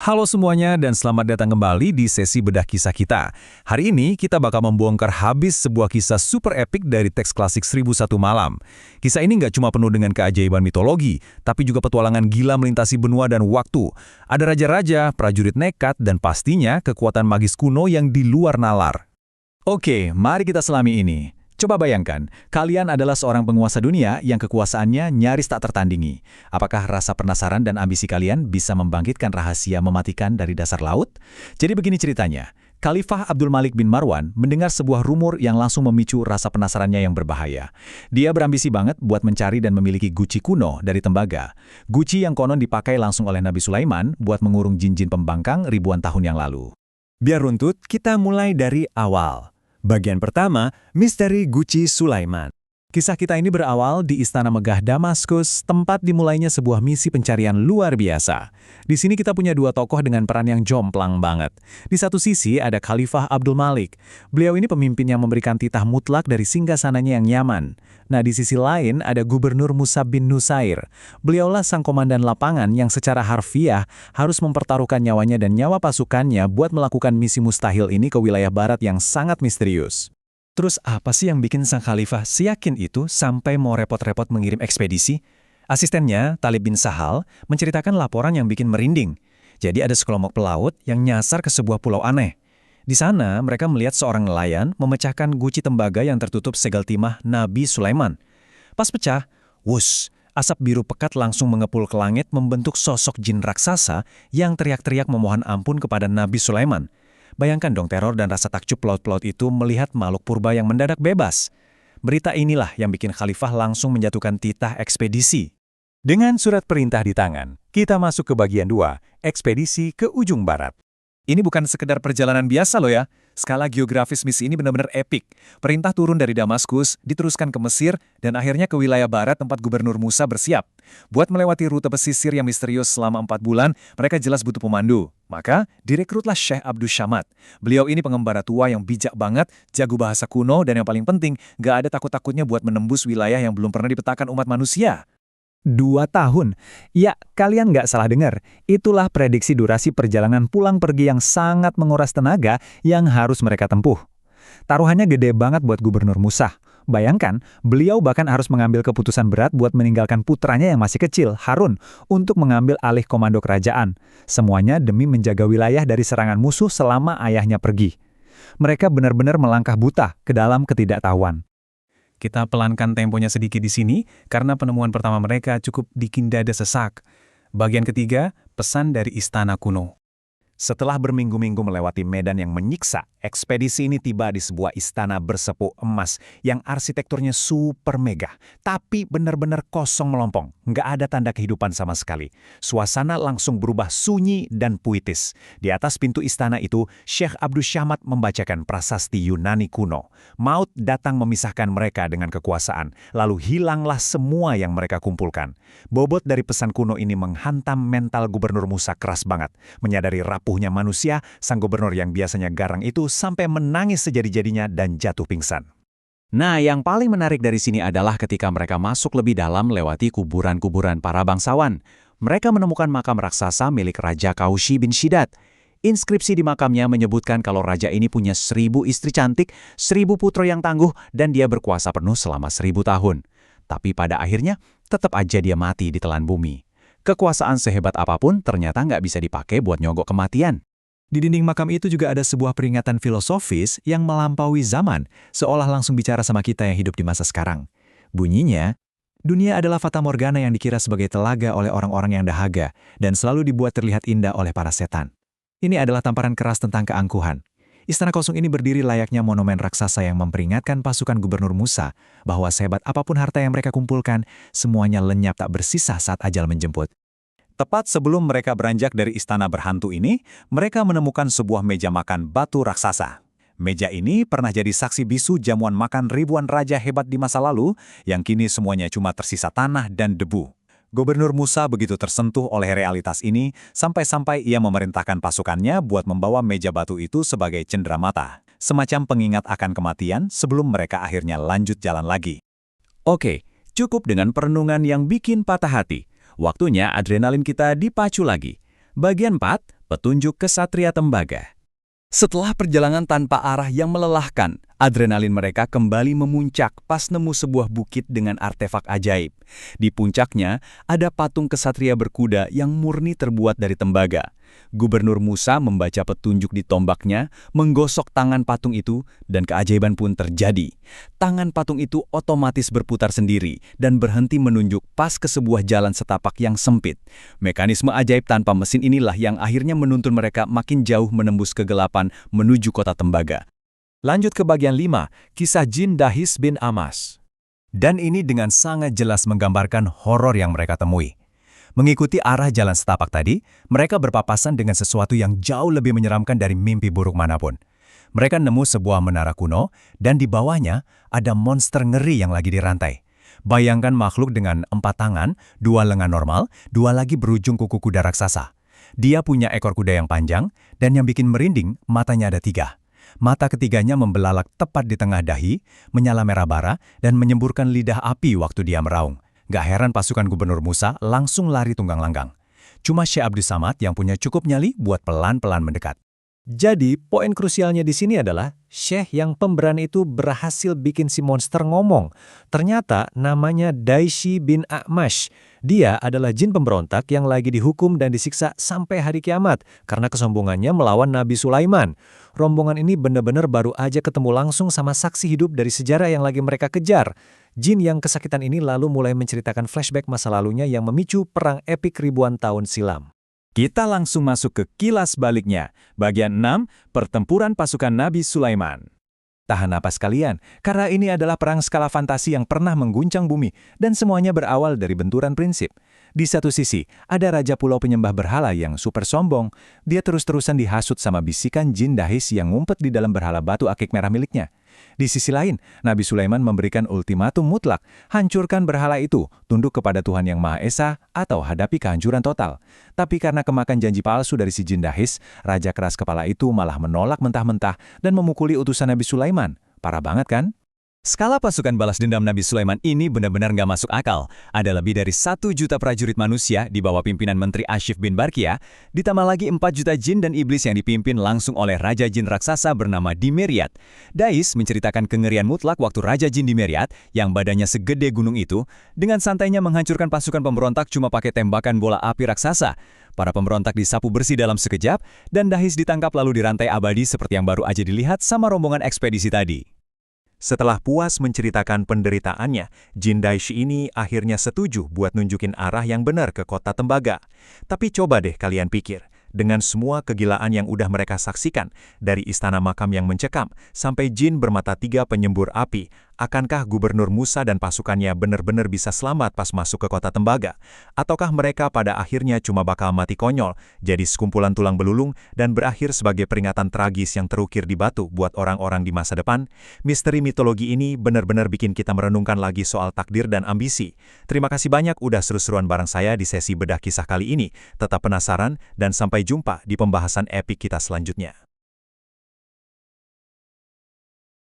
Halo semuanya dan selamat datang kembali di sesi bedah kisah kita. Hari ini kita bakal membongkar habis sebuah kisah super epik dari teks klasik 1001 Malam. Kisah ini nggak cuma penuh dengan keajaiban mitologi, tapi juga petualangan gila melintasi benua dan waktu. Ada raja-raja, prajurit nekat, dan pastinya kekuatan magis kuno yang di luar nalar. Oke, mari kita selami ini. Coba bayangkan, kalian adalah seorang penguasa dunia yang kekuasaannya nyaris tak tertandingi. Apakah rasa penasaran dan ambisi kalian bisa membangkitkan rahasia mematikan dari dasar laut? Jadi begini ceritanya, Khalifah Abdul Malik bin Marwan mendengar sebuah rumor yang langsung memicu rasa penasarannya yang berbahaya. Dia berambisi banget buat mencari dan memiliki guci kuno dari tembaga. Guci yang konon dipakai langsung oleh Nabi Sulaiman buat mengurung jin-jin pembangkang ribuan tahun yang lalu. Biar runtut, kita mulai dari awal. Bagian pertama, Misteri Guci Sulaiman. Kisah kita ini berawal di Istana Megah Damaskus, tempat dimulainya sebuah misi pencarian luar biasa. Di sini kita punya dua tokoh dengan peran yang jomplang banget. Di satu sisi ada Khalifah Abdul Malik. Beliau ini pemimpin yang memberikan titah mutlak dari singgasananya yang nyaman. Nah, di sisi lain ada Gubernur Musa bin Nusair. Beliaulah sang komandan lapangan yang secara harfiah harus mempertaruhkan nyawanya dan nyawa pasukannya buat melakukan misi mustahil ini ke wilayah barat yang sangat misterius. Terus apa sih yang bikin sang khalifah seyakin itu sampai mau repot-repot mengirim ekspedisi? Asistennya, Talib bin Sahal, menceritakan laporan yang bikin merinding. Jadi ada sekelompok pelaut yang nyasar ke sebuah pulau aneh. Di sana, mereka melihat seorang nelayan memecahkan guci tembaga yang tertutup segel timah Nabi Sulaiman. Pas pecah, wuss, asap biru pekat langsung mengepul ke langit membentuk sosok jin raksasa yang teriak-teriak memohon ampun kepada Nabi Sulaiman. Bayangkan dong teror dan rasa takjub pelaut-pelaut itu melihat makhluk purba yang mendadak bebas. Berita inilah yang bikin khalifah langsung menjatuhkan titah ekspedisi. Dengan surat perintah di tangan, kita masuk ke bagian 2, ekspedisi ke ujung barat. Ini bukan sekedar perjalanan biasa loh ya. Skala geografis misi ini benar-benar epik. Perintah turun dari Damaskus, diteruskan ke Mesir, dan akhirnya ke wilayah barat tempat Gubernur Musa bersiap. Buat melewati rute pesisir yang misterius selama 4 bulan, mereka jelas butuh pemandu. Maka, direkrutlah Syekh Abdus Syamad. Beliau ini pengembara tua yang bijak banget, jago bahasa kuno, dan yang paling penting, gak ada takut-takutnya buat menembus wilayah yang belum pernah dipetakan umat manusia. 2 tahun. Ya, kalian nggak salah dengar. Itulah prediksi durasi perjalanan pulang pergi yang sangat menguras tenaga yang harus mereka tempuh. Taruhannya gede banget buat Gubernur Musa. Bayangkan, beliau bahkan harus mengambil keputusan berat buat meninggalkan putranya yang masih kecil, Harun, untuk mengambil alih komando kerajaan. Semuanya demi menjaga wilayah dari serangan musuh selama ayahnya pergi. Mereka benar-benar melangkah buta ke dalam ketidaktahuan. Kita pelankan temponya sedikit di sini, karena penemuan pertama mereka cukup bikin dada sesak. Bagian ketiga, pesan dari Istana Kuno. Setelah berminggu-minggu melewati medan yang menyiksa, ekspedisi ini tiba di sebuah istana bersepu emas yang arsitekturnya super megah, tapi benar-benar kosong melompong. Nggak ada tanda kehidupan sama sekali. Suasana langsung berubah sunyi dan puitis. Di atas pintu istana itu, Syekh Abdus Syamad membacakan prasasti Yunani kuno. Maut datang memisahkan mereka dengan kekuasaan, lalu hilanglah semua yang mereka kumpulkan. Bobot dari pesan kuno ini menghantam mental Gubernur Musa keras banget. Menyadari rapuhnya manusia, sang gubernur yang biasanya garang itu sampai menangis sejadi-jadinya dan jatuh pingsan. Nah, yang paling menarik dari sini adalah ketika mereka masuk lebih dalam lewati kuburan-kuburan para bangsawan. Mereka menemukan makam raksasa milik Raja Kaushi bin Shiddad. Inskripsi di makamnya menyebutkan kalau raja ini punya 1000 istri cantik, 1000 putra yang tangguh, dan dia berkuasa penuh selama 1000 tahun. Tapi pada akhirnya, tetap aja dia mati di telan bumi. Kekuasaan sehebat apapun ternyata nggak bisa dipakai buat nyogok kematian. Di dinding makam itu juga ada sebuah peringatan filosofis yang melampaui zaman, seolah langsung bicara sama kita yang hidup di masa sekarang. Bunyinya, dunia adalah fata morgana yang dikira sebagai telaga oleh orang-orang yang dahaga, dan selalu dibuat terlihat indah oleh para setan. Ini adalah tamparan keras tentang keangkuhan. Istana kosong ini berdiri layaknya monumen raksasa yang memperingatkan pasukan Gubernur Musa bahwa sehebat apapun harta yang mereka kumpulkan, semuanya lenyap tak bersisa saat ajal menjemput. Tepat sebelum mereka beranjak dari istana berhantu ini, mereka menemukan sebuah meja makan batu raksasa. Meja ini pernah jadi saksi bisu jamuan makan ribuan raja hebat di masa lalu, yang kini semuanya cuma tersisa tanah dan debu. Gubernur Musa begitu tersentuh oleh realitas ini, sampai-sampai ia memerintahkan pasukannya buat membawa meja batu itu sebagai cenderamata. Semacam pengingat akan kematian sebelum mereka akhirnya lanjut jalan lagi. Oke, cukup dengan perenungan yang bikin patah hati. Waktunya adrenalin kita dipacu lagi. Bagian 4, Petunjuk Kesatria Tembaga. Setelah perjalanan tanpa arah yang melelahkan, adrenalin mereka kembali memuncak pas nemu sebuah bukit dengan artefak ajaib. Di puncaknya, ada patung kesatria berkuda yang murni terbuat dari tembaga. Gubernur Musa membaca petunjuk di tombaknya, menggosok tangan patung itu, dan keajaiban pun terjadi. Tangan patung itu otomatis berputar sendiri dan berhenti menunjuk pas ke sebuah jalan setapak yang sempit. Mekanisme ajaib tanpa mesin inilah yang akhirnya menuntun mereka makin jauh menembus kegelapan menuju kota tembaga. Lanjut ke bagian 5, kisah Jin Dahis bin Amas. Dan ini dengan sangat jelas menggambarkan horor yang mereka temui. Mengikuti arah jalan setapak tadi, mereka berpapasan dengan sesuatu yang jauh lebih menyeramkan dari mimpi buruk manapun. Mereka nemu sebuah menara kuno, dan di bawahnya ada monster ngeri yang lagi dirantai. Bayangkan makhluk dengan 4 tangan, 2 lengan normal, 2 lagi berujung kuku kuda raksasa. Dia punya ekor kuda yang panjang, dan yang bikin merinding, matanya ada 3. Mata ketiganya membelalak tepat di tengah dahi, menyala merah bara, dan menyemburkan lidah api waktu dia meraung. Gak heran pasukan Gubernur Musa langsung lari tunggang langgang. Cuma Syekh Abdus Samad yang punya cukup nyali buat pelan-pelan mendekat. Jadi, poin krusialnya di sini adalah Syekh yang pemberani itu berhasil bikin si monster ngomong. Ternyata namanya Daishi bin A'mash. Dia adalah jin pemberontak yang lagi dihukum dan disiksa sampai hari kiamat karena kesombongannya melawan Nabi Sulaiman. Rombongan ini benar-benar baru aja ketemu langsung sama saksi hidup dari sejarah yang lagi mereka kejar. Jin yang kesakitan ini lalu mulai menceritakan flashback masa lalunya yang memicu perang epik ribuan tahun silam. Kita langsung masuk ke kilas baliknya. Bagian 6, pertempuran pasukan Nabi Sulaiman. Tahan napas kalian, karena ini adalah perang skala fantasi yang pernah mengguncang bumi, dan semuanya berawal dari benturan prinsip. Di satu sisi, ada Raja Pulau Penyembah Berhala yang super sombong. Dia terus-terusan dihasut sama bisikan Jin Dahis yang ngumpet di dalam berhala batu akik merah miliknya. Di sisi lain, Nabi Sulaiman memberikan ultimatum mutlak, hancurkan berhala itu, tunduk kepada Tuhan Yang Maha Esa, atau hadapi kehancuran total. Tapi karena kemakan janji palsu dari si Jin Dahis, Raja keras kepala itu malah menolak mentah-mentah dan memukuli utusan Nabi Sulaiman. Parah banget kan? Skala pasukan balas dendam Nabi Sulaiman ini benar-benar nggak masuk akal. Ada lebih dari 1 juta prajurit manusia di bawah pimpinan Menteri Ashif bin Barkia, ditambah lagi 4 juta jin dan iblis yang dipimpin langsung oleh Raja Jin raksasa bernama Dimeriat. Dais menceritakan kengerian mutlak waktu Raja Jin Dimeriat, yang badannya segede gunung itu, dengan santainya menghancurkan pasukan pemberontak cuma pakai tembakan bola api raksasa. Para pemberontak disapu bersih dalam sekejap, dan Dais ditangkap lalu dirantai abadi seperti yang baru aja dilihat sama rombongan ekspedisi tadi. Setelah puas menceritakan penderitaannya, Jin Daishi ini akhirnya setuju buat nunjukin arah yang benar ke kota tembaga. Tapi coba deh kalian pikir, dengan semua kegilaan yang udah mereka saksikan, dari istana makam yang mencekam, sampai jin bermata 3 penyembur api, akankah Gubernur Musa dan pasukannya benar-benar bisa selamat pas masuk ke kota tembaga? Ataukah mereka pada akhirnya cuma bakal mati konyol, jadi sekumpulan tulang belulung, dan berakhir sebagai peringatan tragis yang terukir di batu buat orang-orang di masa depan? Misteri mitologi ini benar-benar bikin kita merenungkan lagi soal takdir dan ambisi. Terima kasih banyak udah seru-seruan bareng saya di sesi bedah kisah kali ini. Tetap penasaran, dan sampai jumpa di pembahasan epik kita selanjutnya.